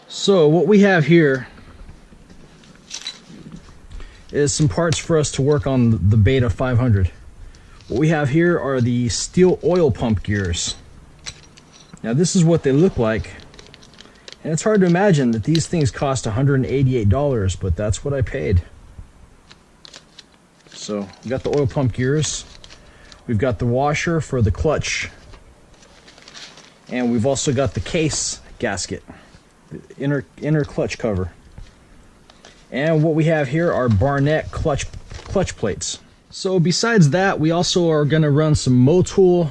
So what we have here is some parts for us to work on the Beta 500. What we have here are the steel oil pump gears. Now this is what they look like, and it's hard to imagine that these things cost $188, but that's what I paid. So we got the oil pump gears, we've got the washer for the clutch, and we've also got the case gasket, the inner clutch cover. And what we have here are barnett clutch plates. So besides that, we also are going to run some Motul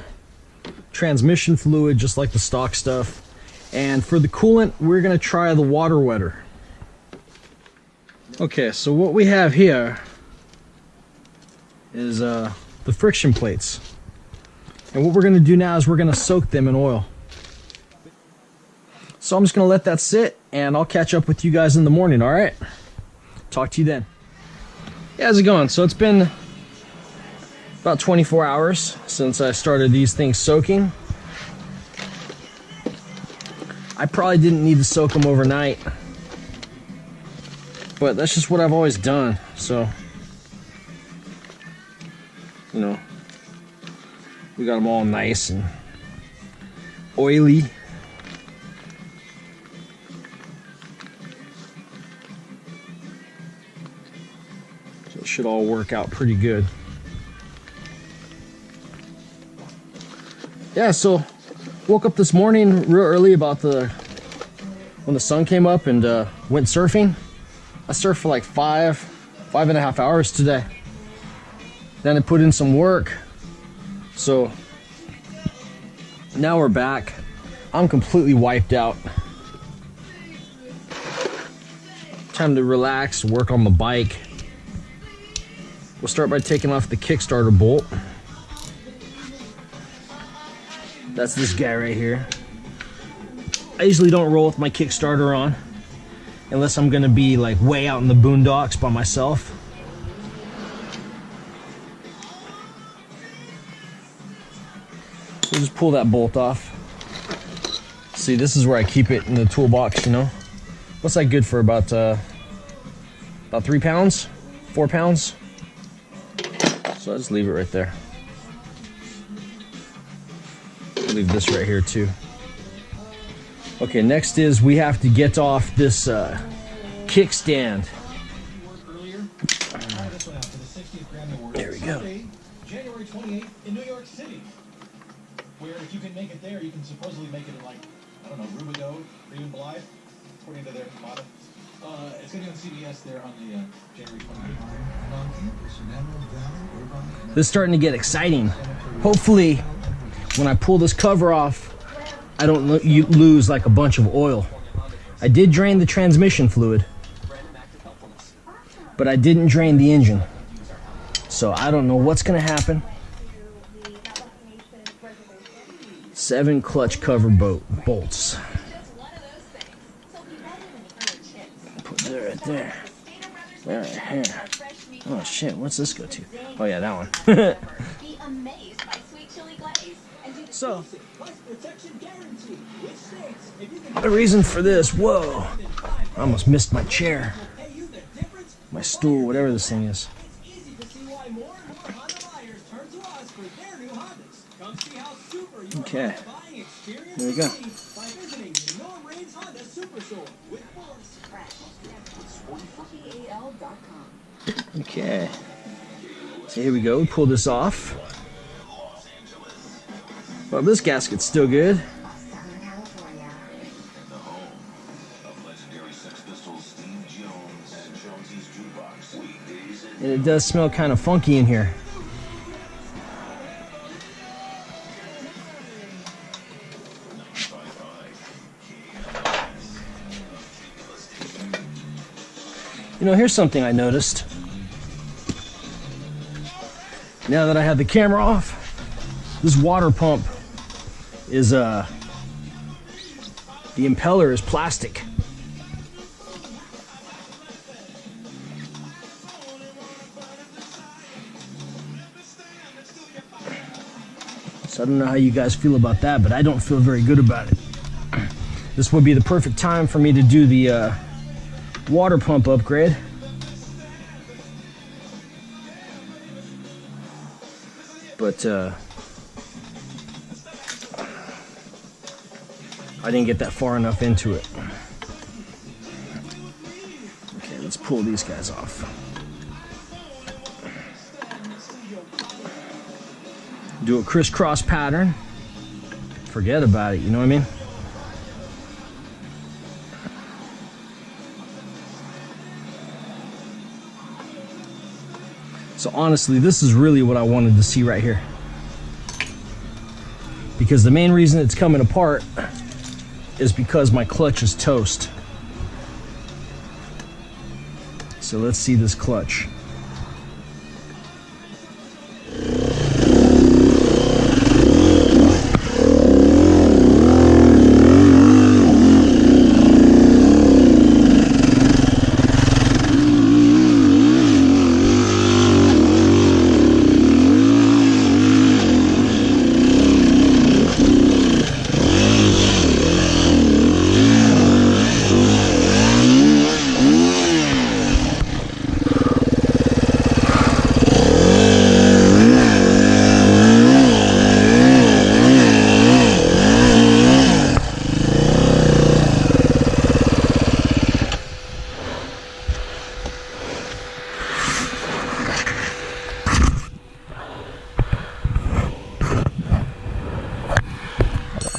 transmission fluid, just like the stock stuff. And for the coolant, we're going to try the water wetter. Okay, so what we have here is the friction plates. And what we're going to do now is we're going to soak them in oil. So I'm just going to let that sit, and I'll catch up with you guys in the morning, all right? Talk to you then. Yeah, how's it going? So it's been about 24 hours since I started these things soaking. I probably didn't need to soak them overnight, but that's just what I've always done. So, you know, we got them all nice and oily. So it should all work out pretty good. Yeah, so woke up this morning real early when the sun came up and went surfing. I surfed for like five and a half hours today. Then I put in some work. So now we're back. I'm completely wiped out. Time to relax, work on the bike. We'll start by taking off the Kickstarter Bolt. That's this guy right here. I usually don't roll with my Kickstarter on unless I'm gonna be like way out in the boondocks by myself. So just pull that bolt off. See, this is where I keep it in the toolbox, you know. What's that good for? About 3 pounds? 4 pounds? So I'll just leave it right there. Leave this right here too. Okay, next is we have to get off this kickstand. There we go. January 28th in New York City, where if you can make it there, you can supposedly make it in, like, I don't know, Rubidoux or even Blythe, according to their motto. It's going to be on CBS there on the January 28th. This is starting to get exciting. Hopefully, when I pull this cover off, I don't lose like a bunch of oil. I did drain the transmission fluid, but I didn't drain the engine. So I don't know what's gonna happen. 7 clutch cover bolts. Put that right there. Right here. Oh shit, what's this go to? Oh yeah, that one. So, the reason for this, whoa, I almost missed my chair, my stool, whatever this thing is. Okay, there we go. Okay, so here we go, we pull this off. Well, this gasket's still good. And it does smell kind of funky in here. You know, here's something I noticed. Now that I have the camera off, this water pump is the impeller is plastic. So I don't know how you guys feel about that, but I don't feel very good about it. this would be the perfect time for me to do the water pump upgrade. But I didn't get that far enough into it. Okay, let's pull these guys off. Do a crisscross pattern. Forget about it, you know what I mean? So honestly, this is really what I wanted to see right here. Because the main reason it's coming apart is because my clutch is toast. So let's see this clutch.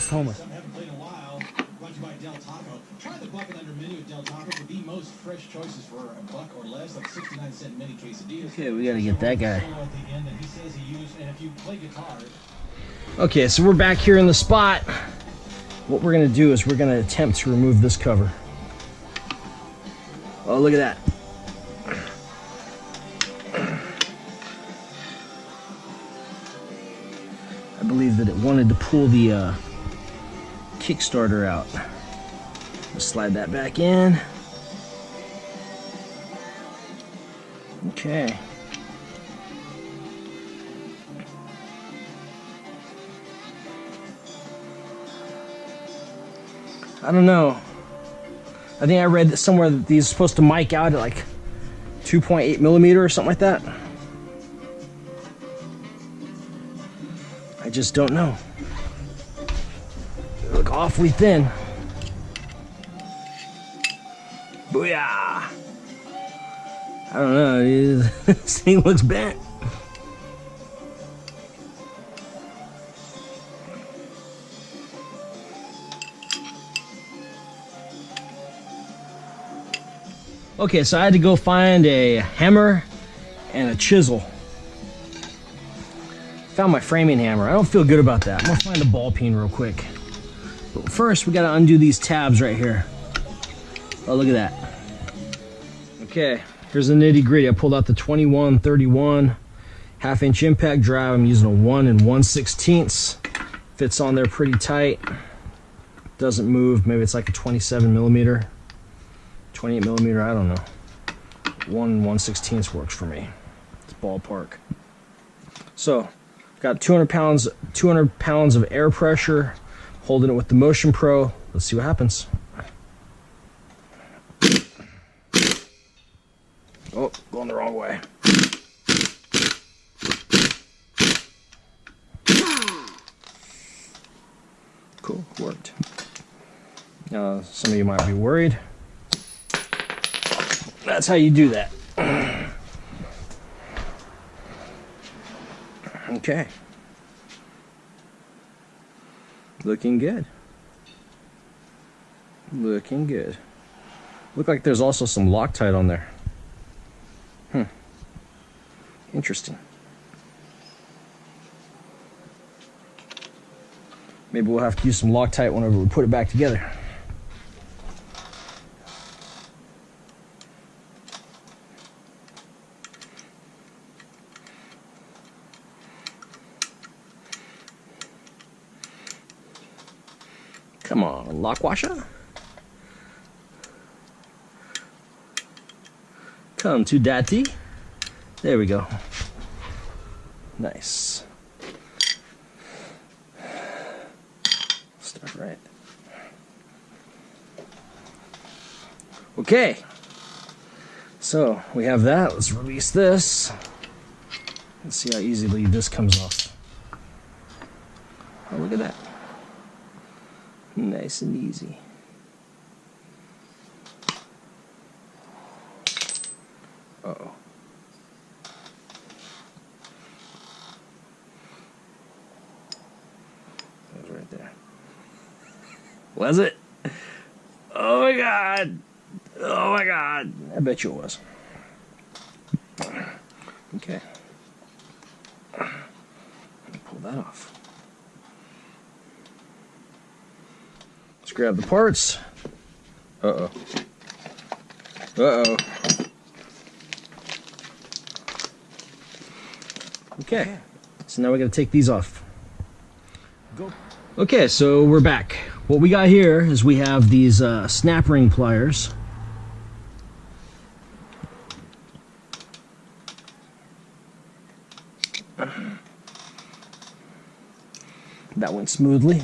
Something I haven't played in a while. Brought to you by Del Taco. Try the bucket under menu at Del Taco for the most fresh choices for a buck or less, like 69-cent mini quesadillas. Okay, we gotta get that guy. At the end that he says he used, and if you play guitar. Okay, so we're back here in the spot. What we're gonna do is we're gonna attempt to remove this cover. Oh, look at that. I believe that it wanted to pull the Kickstarter out. Just slide that back in. Okay. I don't know. I think I read somewhere that these are supposed to mic out at like 2.8 millimeter or something like that. I just don't know. They look awfully thin. Booyah! I don't know, this thing looks bent. Okay, so I had to go find a hammer and a chisel. Found my framing hammer. I don't feel good about that. I'm gonna find a ball peen real quick. But first, we gotta undo these tabs right here. Oh, look at that. Okay, here's the nitty gritty. I pulled out the 2131 half-inch impact drive. I'm using a 1 1/16. Fits on there pretty tight. Doesn't move. Maybe it's like a 27 millimeter. 28 millimeter, I don't know. 1 1/16 works for me. It's ballpark. So, got 200 pounds of air pressure, holding it with the Motion Pro. Let's see what happens. Oh, going the wrong way. Cool, worked. Some of you might be worried. That's how you do that. Okay. Looking good. Looking good. Look like there's also some Loctite on there. Interesting. Maybe we'll have to use some Loctite whenever we put it back together. Come on, lock washer. Come to daddy. There we go. Nice. Stuff right. Okay, so we have that. Let's release this. Let's see how easily this comes off. Oh, look at that. Nice and easy. Uh-oh. That was right there. Was it? Oh my god! Oh my god! I bet you it was. Okay. Pull that off. Let's grab the parts. Uh-oh. Uh-oh. Okay. So now we gotta take these off. Go. Okay, so we're back. What we got here is we have these snap ring pliers. That went smoothly.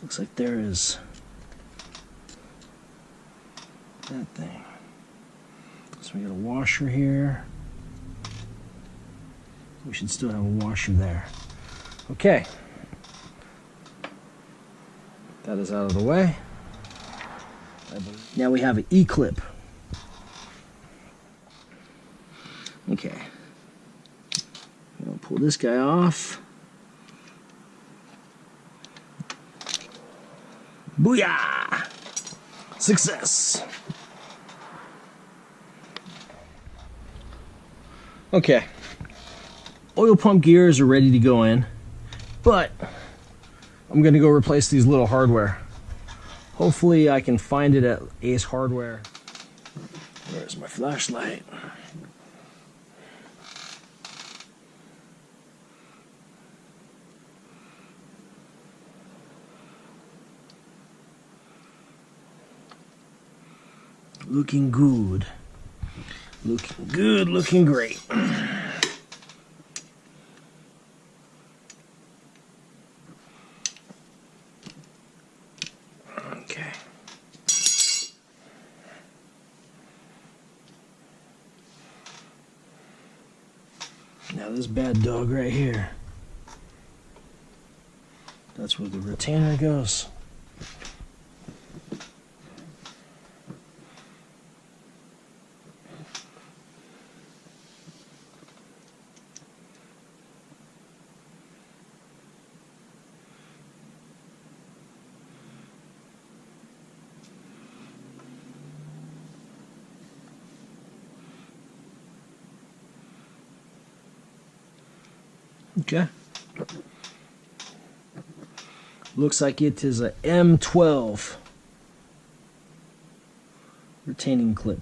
Looks like there is that thing. So we got a washer here. We should still have a washer there. Okay. That is out of the way. Now we have an E-clip. Okay. I'll pull this guy off. Booyah! Success! Okay. Oil pump gears are ready to go in, but I'm going to go replace these little hardware. Hopefully I can find it at Ace Hardware. Where's my flashlight? Looking good. Looking good, looking great. Okay. Now this bad dog right here. That's where the retainer goes. Okay. Looks like it is a M12 retaining clip.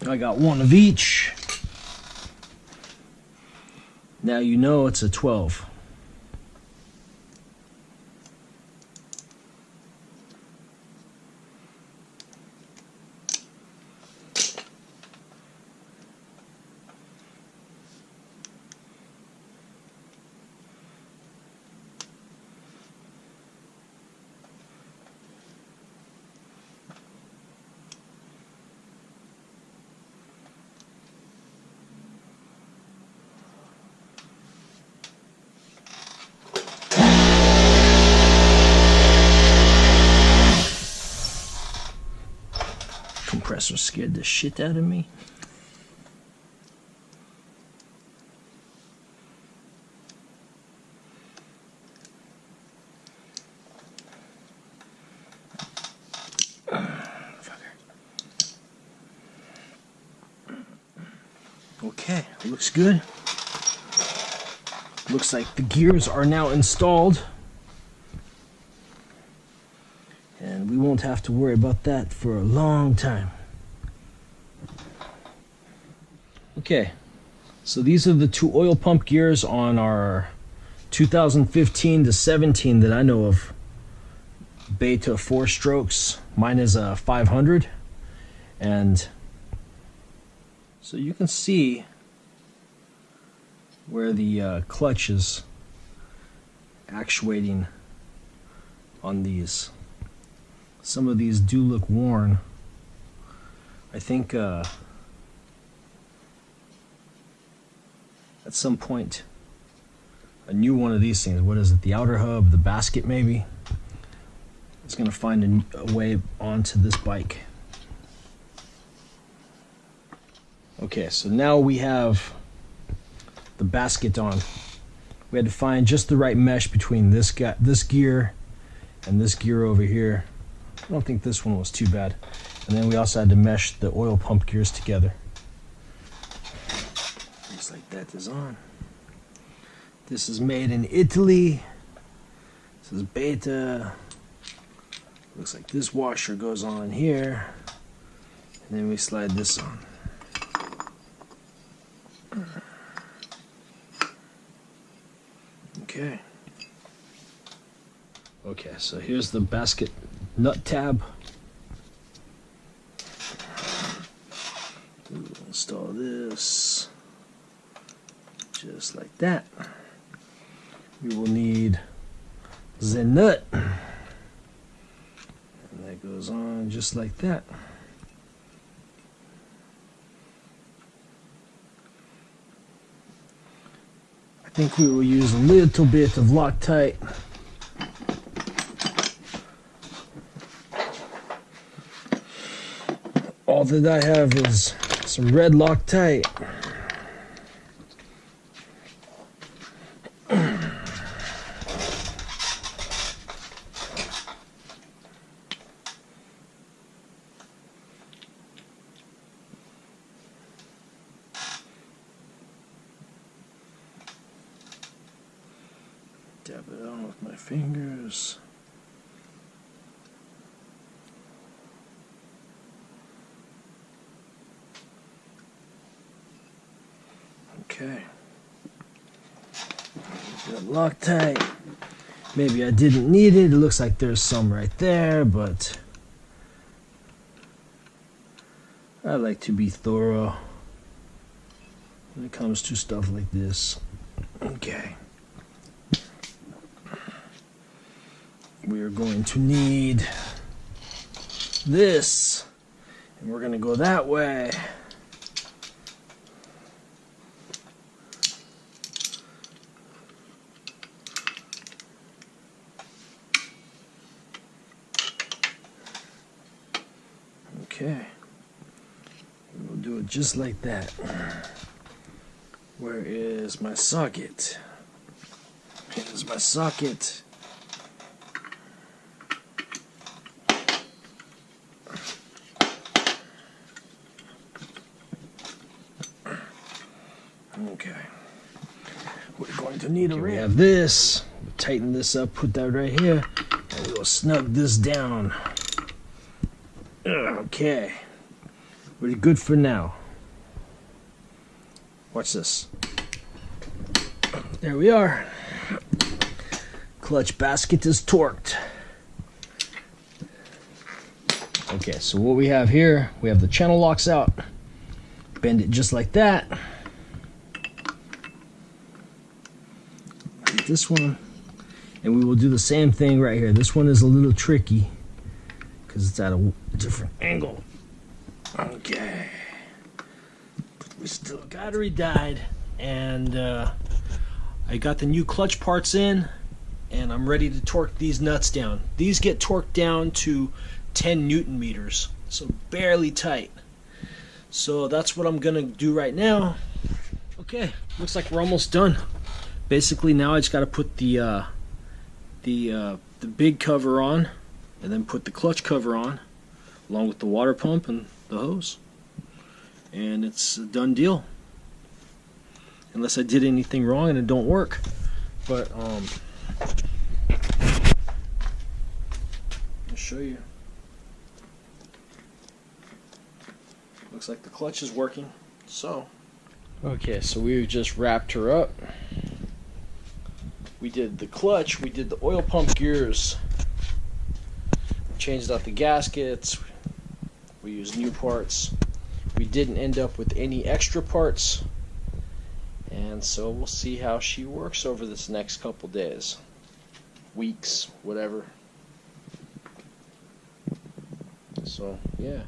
I got one of each. Now you know it's a 12. Compressor scared the shit out of me. Okay, looks good. Looks like the gears are now installed. And we won't have to worry about that for a long time. Okay, so these are the two oil pump gears on our 2015 to 17 that I know of. Beta 4 strokes. Mine is a 500. And so you can see where the clutch is actuating on these. Some of these do look worn. I think at some point a new one of these things, what is it, the outer hub, the basket maybe, is going to find a way onto this bike. Okay, so now we have the basket on. We had to find just the right mesh between this gear and this gear over here. I don't think this one was too bad. And then we also had to mesh the oil pump gears together. Looks like that is on. This is made in Italy. This is beta. Looks like this washer goes on here. And then we slide this on. Okay. Okay, so here's the basket nut tab. We'll install this just like that. We will need the nut, and that goes on just like that. I think we will use a little bit of loc-tite. All that I have is some red loc-tite. Dab it on with my fingers. Okay. Got loc-tite. Maybe I didn't need it. It looks like there's some right there, but I like to be thorough when it comes to stuff like this. Okay. We are going to need this, and we're going to go that way. Okay, we'll do it just like that. Where is my socket? Here's my socket. Okay, we're going to need a ring. We have this. We'll tighten this up, put that right here, and we'll snug this down. Okay, we're good for now. Watch this. There we are. Clutch basket is torqued. Okay, so what we have here, we have the channel locks out. Bend it just like that. Get this one, and we will do the same thing right here. This one is a little tricky because it's at a different angle. Okay, we still battery died, and I got the new clutch parts in, and I'm ready to torque these nuts down. These get torqued down to 10 Newton meters, so barely tight. So that's what I'm gonna do right now. Okay, looks like we're almost done. Basically now I just got to put the big cover on, and then put the clutch cover on, along with the water pump and the hose, and it's a done deal. Unless I did anything wrong and it don't work, but I'll show you. Looks like the clutch is working. So okay, so we just wrapped her up. We did the clutch, we did the oil pump gears, changed out the gaskets, we used new parts. We didn't end up with any extra parts, And so we'll see how she works over this next couple days, weeks, whatever. So, yeah.